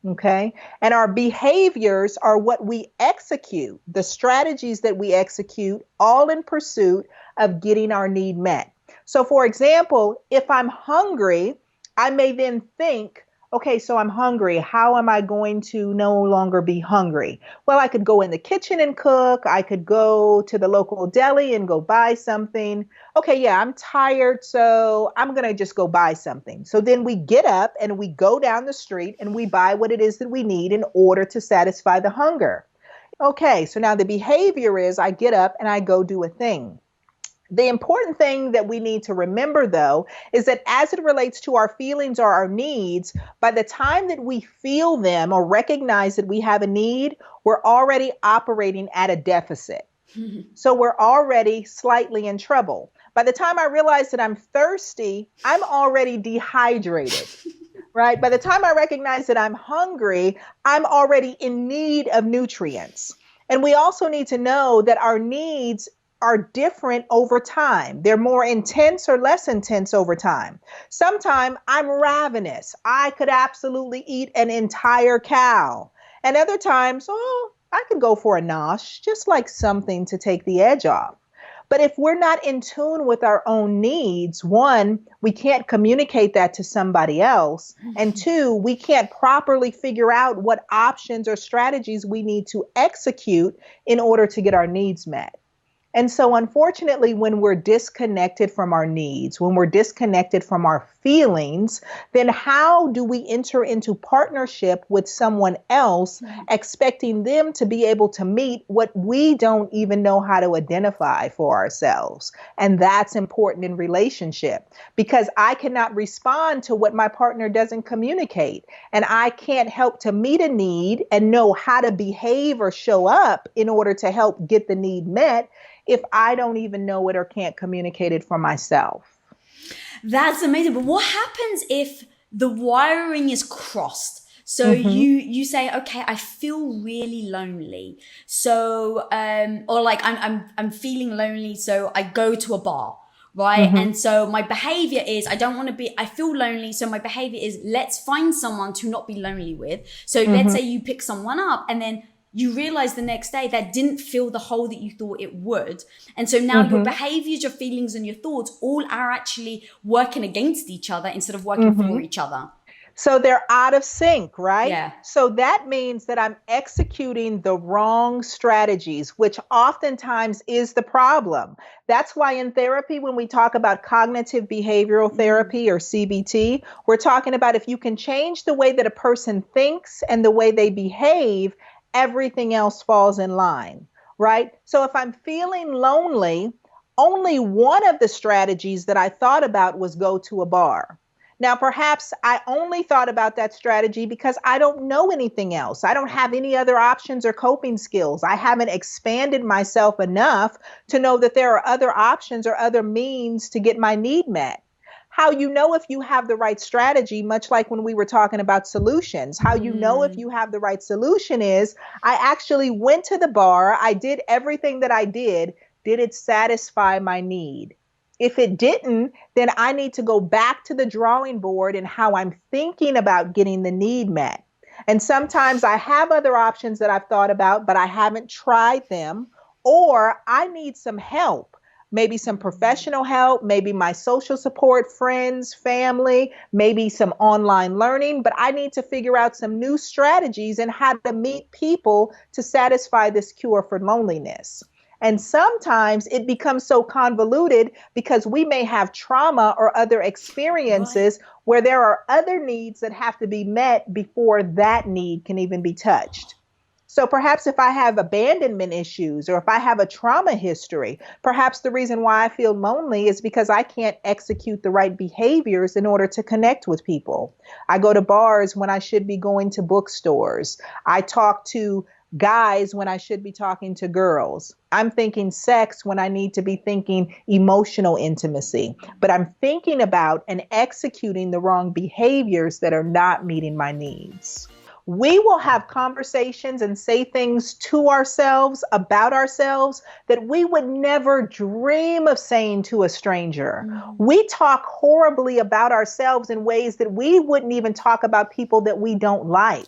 A: Okay. And our behaviors are what we execute, the strategies that we execute, all in pursuit of getting our need met. So, for example, if I'm hungry, I may then think, okay, so I'm hungry. How am I going to no longer be hungry? Well, I could go in the kitchen and cook. I could go to the local deli and go buy something. Okay, yeah, I'm tired, so I'm going to just go buy something. So then we get up and we go down the street and we buy what it is that we need in order to satisfy the hunger. Okay, so now the behavior is I get up and I go do a thing. The important thing that we need to remember, though, is that as it relates to our feelings or our needs, by the time that we feel them or recognize that we have a need, we're already operating at a deficit. So we're already slightly in trouble. By the time I realize that I'm thirsty, I'm already dehydrated. Right? By the time I recognize that I'm hungry, I'm already in need of nutrients. And we also need to know that our needs are different over time. They're more intense or less intense over time. Sometimes I'm ravenous. I could absolutely eat an entire cow. And other times, I could go for a nosh, just like something to take the edge off. But if we're not in tune with our own needs, one, we can't communicate that to somebody else. And two, we can't properly figure out what options or strategies we need to execute in order to get our needs met. And so, unfortunately, when we're disconnected from our needs, when we're disconnected from our feelings, then how do we enter into partnership with someone else, expecting them to be able to meet what we don't even know how to identify for ourselves? And that's important in relationship, because I cannot respond to what my partner doesn't communicate. And I can't help to meet a need and know how to behave or show up in order to help get the need met if I don't even know it or can't communicate it for myself.
B: That's amazing. But what happens if the wiring is crossed? So you say, okay, I feel really lonely. So or like I'm feeling lonely, so I go to a bar. Right. And so my behavior is, I feel lonely. So my behavior is, let's find someone to not be lonely with. So let's say you pick someone up and then you realize the next day that didn't fill the hole that you thought it would. And so now your behaviors, your feelings, and your thoughts all are actually working against each other instead of working for each other.
A: So they're out of sync, right?
B: Yeah.
A: So that means that I'm executing the wrong strategies, which oftentimes is the problem. That's why in therapy, when we talk about cognitive behavioral therapy or CBT, we're talking about if you can change the way that a person thinks and the way they behave, everything else falls in line, right? So if I'm feeling lonely, only one of the strategies that I thought about was go to a bar. Now, perhaps I only thought about that strategy because I don't know anything else. I don't have any other options or coping skills. I haven't expanded myself enough to know that there are other options or other means to get my need met. How you know if you have the right strategy, much like when we were talking about solutions, how you know if you have the right solution is, I actually went to the bar, I did everything that I did it satisfy my need? If it didn't, then I need to go back to the drawing board and how I'm thinking about getting the need met. And sometimes I have other options that I've thought about, but I haven't tried them, or I need some help. Maybe some professional help, maybe my social support, friends, family, maybe some online learning, but I need to figure out some new strategies and how to meet people to satisfy this cure for loneliness. And sometimes it becomes so convoluted because we may have trauma or other experiences where there are other needs that have to be met before that need can even be touched. So perhaps if I have abandonment issues or if I have a trauma history, perhaps the reason why I feel lonely is because I can't execute the right behaviors in order to connect with people. I go to bars when I should be going to bookstores. I talk to guys when I should be talking to girls. I'm thinking sex when I need to be thinking emotional intimacy. But I'm thinking about and executing the wrong behaviors that are not meeting my needs. We will have conversations and say things to ourselves about ourselves that we would never dream of saying to a stranger. We talk horribly about ourselves in ways that we wouldn't even talk about people that we don't like.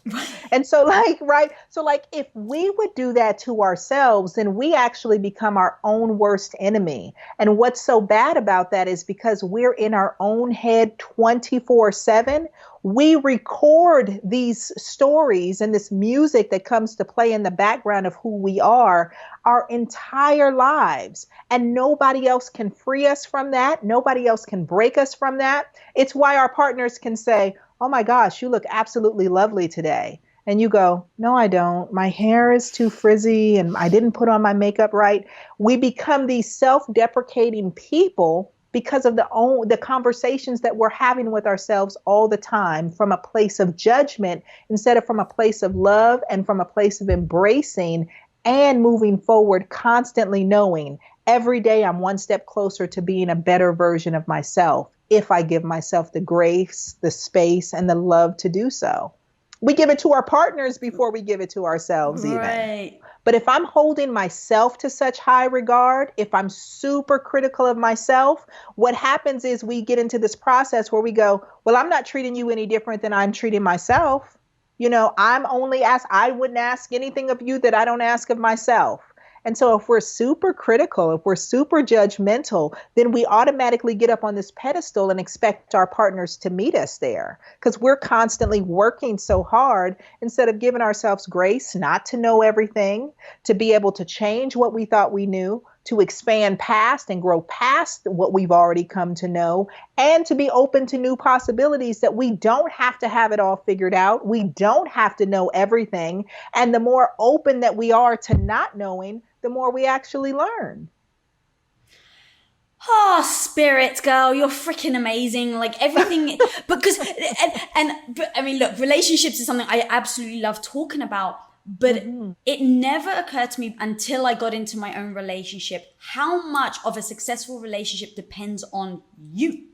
A: And so if we would do that to ourselves, then we actually become our own worst enemy. And what's so bad about that is because we're in our own head 24/7. We record these stories and this music that comes to play in the background of who we are our entire lives. And nobody else can free us from that. Nobody else can break us from that. It's why our partners can say, "Oh my gosh, you look absolutely lovely today." And you go, "No, I don't. My hair is too frizzy and I didn't put on my makeup right." We become these self-deprecating people because of the conversations that we're having with ourselves all the time from a place of judgment instead of from a place of love and from a place of embracing and moving forward, constantly knowing every day I'm one step closer to being a better version of myself if I give myself the grace, the space, and the love to do so. We give it to our partners before we give it to ourselves even.
B: Right.
A: But if I'm holding myself to such high regard, if I'm super critical of myself, what happens is we get into this process where we go, "Well, I'm not treating you any different than I'm treating myself. I wouldn't ask anything of you that I don't ask of myself." And so if we're super critical, if we're super judgmental, then we automatically get up on this pedestal and expect our partners to meet us there because we're constantly working so hard instead of giving ourselves grace not to know everything, to be able to change what we thought we knew, to expand past and grow past what we've already come to know, and to be open to new possibilities that we don't have to have it all figured out. We don't have to know everything. And the more open that we are to not knowing, the more we actually learn.
B: Oh, spirit girl, you're freaking amazing. Like everything, because, but I mean, look, relationships is something I absolutely love talking about, but it never occurred to me until I got into my own relationship, how much of a successful relationship depends on you.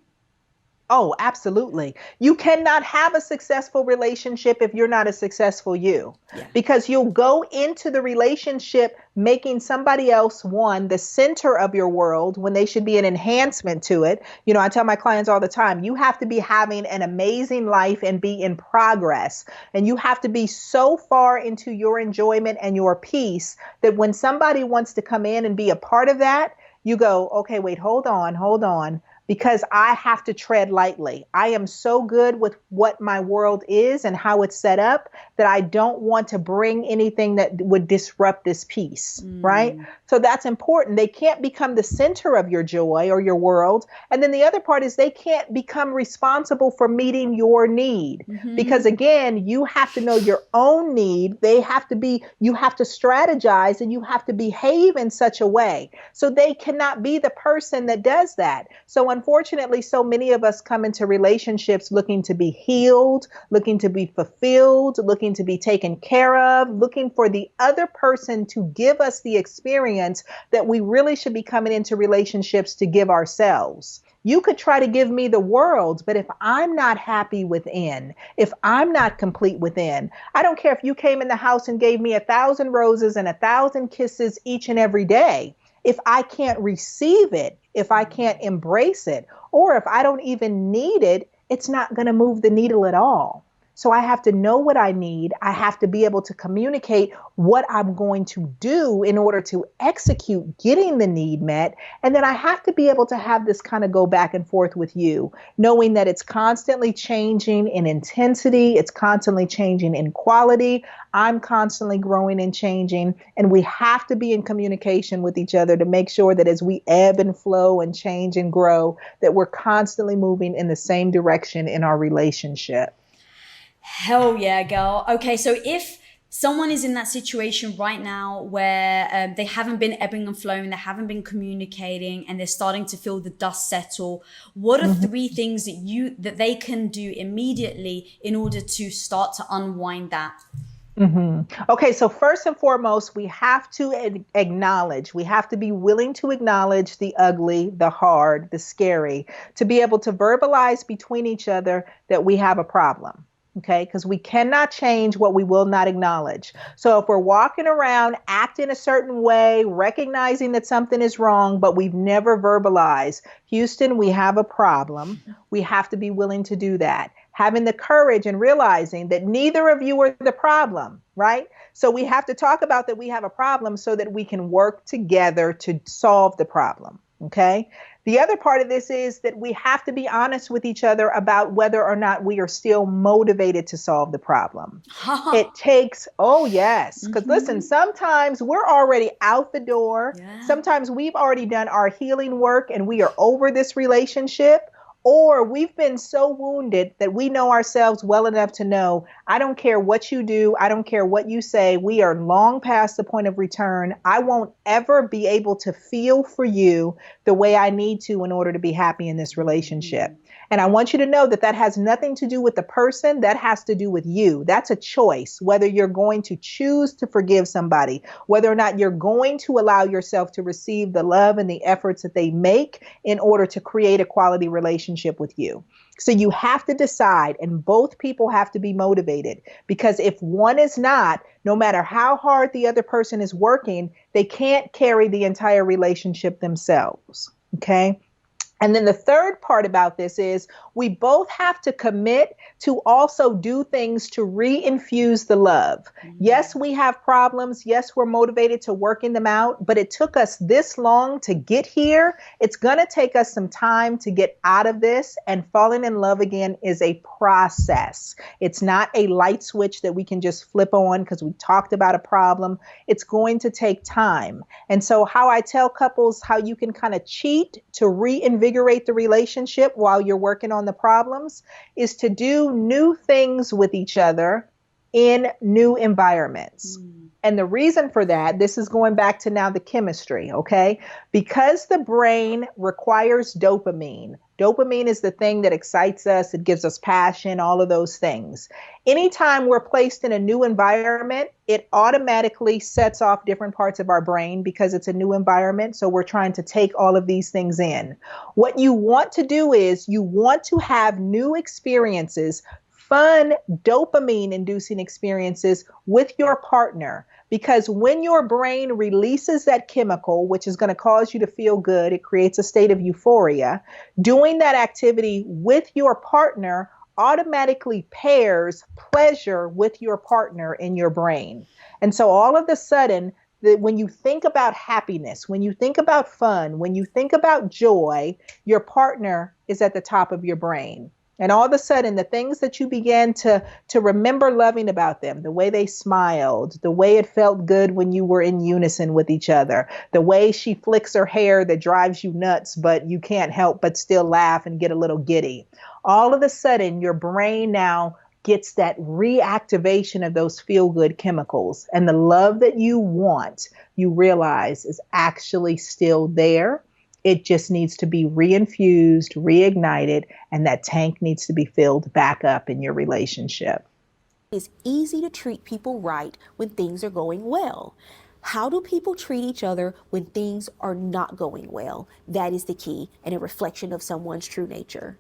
A: Oh, absolutely. You cannot have a successful relationship if you're not a successful you, because you'll go into the relationship making somebody else, one, the center of your world when they should be an enhancement to it. You know, I tell my clients all the time, you have to be having an amazing life and be in progress. And you have to be so far into your enjoyment and your peace that when somebody wants to come in and be a part of that, you go, okay, wait, hold on. Because I have to tread lightly. I am so good with what my world is and how it's set up that I don't want to bring anything that would disrupt this peace, right? So that's important. They can't become the center of your joy or your world. And then the other part is they can't become responsible for meeting your need. Because again, you have to know your own need. You have to strategize and you have to behave in such a way. So they cannot be the person that does that. So unfortunately, so many of us come into relationships looking to be healed, looking to be fulfilled, looking to be taken care of, looking for the other person to give us the experience that we really should be coming into relationships to give ourselves. You could try to give me the world, but if I'm not happy within, if I'm not complete within, I don't care if you came in the house and gave me 1,000 roses and 1,000 kisses each and every day. If I can't receive it, if I can't embrace it, or if I don't even need it, it's not going to move the needle at all. So I have to know what I need. I have to be able to communicate what I'm going to do in order to execute getting the need met. And then I have to be able to have this kind of go back and forth with you, knowing that it's constantly changing in intensity. It's constantly changing in quality. I'm constantly growing and changing. And we have to be in communication with each other to make sure that as we ebb and flow and change and grow, that we're constantly moving in the same direction in our relationship.
B: Hell yeah, girl. Okay, so if someone is in that situation right now where they haven't been ebbing and flowing, they haven't been communicating, and they're starting to feel the dust settle, what are 3 things that they can do immediately in order to start to unwind that?
A: Okay, so first and foremost, we have to acknowledge, we have to be willing to acknowledge the ugly, the hard, the scary, to be able to verbalize between each other that we have a problem. Okay, because we cannot change what we will not acknowledge. So if we're walking around acting a certain way, recognizing that something is wrong, but we've never verbalized, Houston, we have a problem. We have to be willing to do that. Having the courage and realizing that neither of you are the problem, right? So we have to talk about that we have a problem so that we can work together to solve the problem. Okay. The other part of this is that we have to be honest with each other about whether or not we are still motivated to solve the problem. It takes, oh yes, because listen, sometimes we're already out the door. Yeah. Sometimes we've already done our healing work and we are over this relationship. Or we've been so wounded that we know ourselves well enough to know, I don't care what you do. I don't care what you say. We are long past the point of return. I won't ever be able to feel for you the way I need to in order to be happy in this relationship. And I want you to know that that has nothing to do with the person. That has to do with you. That's a choice, whether you're going to choose to forgive somebody, whether or not you're going to allow yourself to receive the love and the efforts that they make in order to create a quality relationship with you. So you have to decide, and both people have to be motivated, because if one is not, no matter how hard the other person is working, they can't carry the entire relationship themselves. Okay. And then the third part about this is we both have to commit to also do things to re-infuse the love. Yes, we have problems. Yes, we're motivated to working them out, but it took us this long to get here. It's going to take us some time to get out of this, and falling in love again is a process. It's not a light switch that we can just flip on because we talked about a problem. It's going to take time. And so how I tell couples how you can kind of cheat to reinvigorate the relationship while you're working on the problems is to do new things with each other in new environments. And the reason for that, this is going back to now the chemistry, okay? Because the brain requires dopamine. Dopamine is the thing that excites us. It gives us passion, all of those things. Anytime we're placed in a new environment, it automatically sets off different parts of our brain because it's a new environment. So we're trying to take all of these things in. What you want to do is you want to have new experiences, fun, dopamine inducing experiences with your partner. Because when your brain releases that chemical, which is going to cause you to feel good, it creates a state of euphoria. Doing that activity with your partner automatically pairs pleasure with your partner in your brain. And so all of a sudden, when you think about happiness, when you think about fun, when you think about joy, your partner is at the top of your brain. And all of a sudden, the things that you began to remember loving about them, the way they smiled, the way it felt good when you were in unison with each other, the way she flicks her hair that drives you nuts, but you can't help but still laugh and get a little giddy. All of a sudden, your brain now gets that reactivation of those feel-good chemicals. And the love that you want, you realize is actually still there. It just needs to be reinfused, reignited, and that tank needs to be filled back up in your relationship.
C: It's easy to treat people right when things are going well. How do people treat each other when things are not going well? That is the key and a reflection of someone's true nature.